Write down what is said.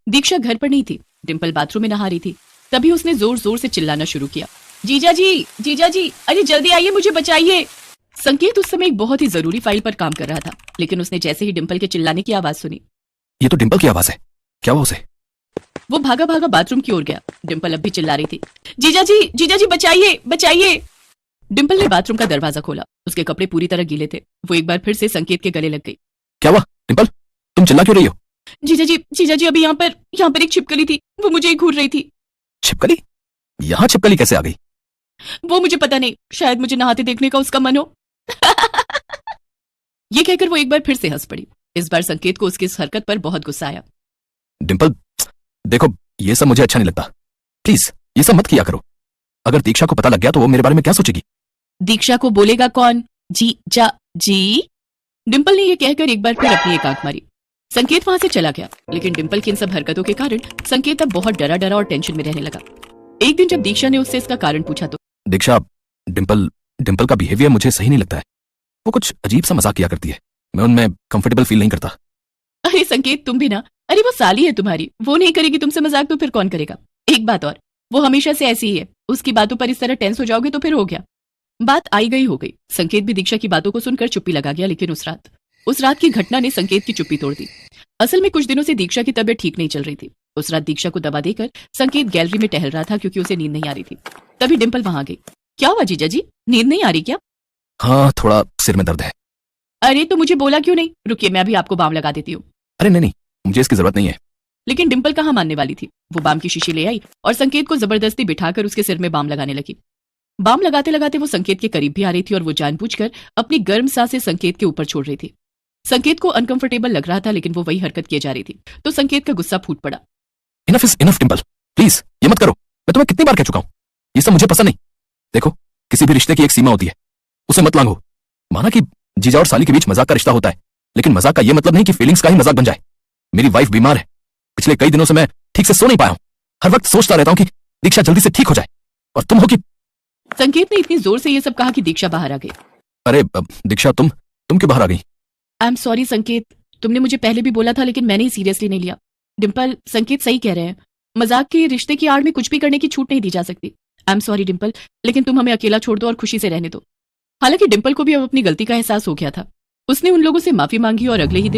दीक्षा घर पर नहीं थी, डिंपल बाथरूम में नहा रही थी। तभी उसने जोर जोर से चिल्लाना शुरू किया, जीजा जी, अरे जल्दी आइए, मुझे बचाइए। संकेत उस समय एक बहुत ही जरूरी फाइल पर काम कर रहा था, लेकिन उसने जैसे ही डिंपल के चिल्लाने की आवाज सुनी, ये तो डिंपल की आवाज है, क्या हुआ उसे? वो भागा भागा बाथरूम की ओर गया। डिंपल अब भी चिल्ला रही थी, जीजा जी बचाइए। डिंपल ने बाथरूम का दरवाजा खोला। उसके कपड़े पूरी तरह गीले थे। वो एक बार फिर से संकेत के गले लग गई। क्या हुआ डिंपल, तुम चिल्ला क्यों रही हो? जीजा जी अभी यहाँ पर एक छिपकली थी, वो मुझे ही घूर रही थी। छिपकली? यहाँ छिपकली कैसे आ गई? वो मुझे पता नहीं, शायद मुझे नहाते देखने का उसका मन हो। ये कहकर वो एक बार फिर से हंस पड़ी। इस बार संकेत को उसकी इस हरकत पर बहुत गुस्सा आया। डिंपल देखो, ये सब मुझे अच्छा नहीं लगता, प्लीज ये सब मत किया करो। अगर दीक्षा को पता लग गया तो वो मेरे बारे में क्या सोचेगी? दीक्षा को बोलेगा कौन? जीजा जी। डिंपल ने यह कहकर एक बार फिर अपनी एक आंख मारी। संकेत वहां से चला गया, लेकिन डिंपल की इन सब हरकतों के कारण संकेत अब बहुत डरा और टेंशन में रहने लगा। एक दिन जब दीक्षा ने उससे इसका कारण पूछा तो, दीक्षा, डिंपल का बिहेवियर मुझे सही नहीं लगता है। वो कुछ अजीब सा मजाक किया करती है, मैं उनमें कंफर्टेबल फील नहीं करता। अरे संकेत, तुम भी ना। अरे वो साली है तुम्हारी, वो नहीं करेगी तुमसे मजाक तो फिर कौन करेगा? एक बात और, वो हमेशा से ऐसी ही है। उसकी बातों पर इस तरह टेंस हो जाओगे तो फिर हो गया। बात आई गई हो गई। संकेत भी दीक्षा की बातों को सुनकर चुप्पी लगा गया, लेकिन उस रात की घटना ने संकेत की चुप्पी तोड़ दी। असल में कुछ दिनों से दीक्षा की तबीयत ठीक नहीं चल रही थी। उस रात दीक्षा को दवा देकर संकेत गैलरी में टहल रहा था, क्योंकि उसे नींद नहीं आ रही थी। तभी डिंपल वहां गई। क्या हुआ जीजा जी, नींद नहीं आ रही क्या? हाँ, थोड़ा सिर में दर्द है। अरे तो मुझे बोला क्यों नहीं? रुकिए, मैं अभी आपको बाम लगा देती हूँ। अरे नहीं, मुझे इसकी जरूरत नहीं है। लेकिन डिंपल कहाँ मानने वाली थी। वो बाम की शीशी ले आई और संकेत को जबरदस्ती बिठाकर उसके सिर में बाम लगाने लगी। बाम लगाते लगाते वो संकेत के करीब भी आ रही थी और वो जानबूझकर अपनी गर्म सांसें संकेत के ऊपर छोड़ रही थी। संकेत को अनकंफर्टेबल लग रहा था, लेकिन वो वही हरकत किए जा रही थी, तो संकेत का गुस्सा फूट पड़ा। Enough is enough Dimple, please ये मत करो। मैं तुम्हें कितनी बार कह चुका हूं, ये सब मुझे पसंद नहीं। देखो, किसी भी रिश्ते की एक सीमा होती है, उसे मत लांघो। माना कि जीजा और साली के बीच मजाक का रिश्ता होता है, लेकिन मजाक का ये मतलब नहीं कि फीलिंग्स का ही मजाक बन जाए। मेरी वाइफ बीमार है, पिछले कई दिनों से मैं ठीक से सो नहीं पाया हूं। हर वक्त सोचता रहता हूं कि दीक्षा जल्दी से ठीक हो जाए, और तुम हो कि... संकेत ने इतनी जोर से ये सब कहा कि दीक्षा बाहर आ गई। अरे दीक्षा, तुम क्यों बाहर आ गई? आई एम सॉरी संकेत, तुमने मुझे पहले भी बोला था, लेकिन मैंने ही सीरियसली नहीं लिया। डिंपल, संकेत सही कह रहे हैं, मजाक के रिश्ते की आड़ में कुछ भी करने की छूट नहीं दी जा सकती। आई एम सॉरी डिंपल, लेकिन तुम हमें अकेला छोड़ दो और खुशी से रहने दो। हालांकि डिंपल को भी अब अपनी गलती का एहसास हो गया था। उसने उन लोगों से माफी मांगी और अगले ही दिन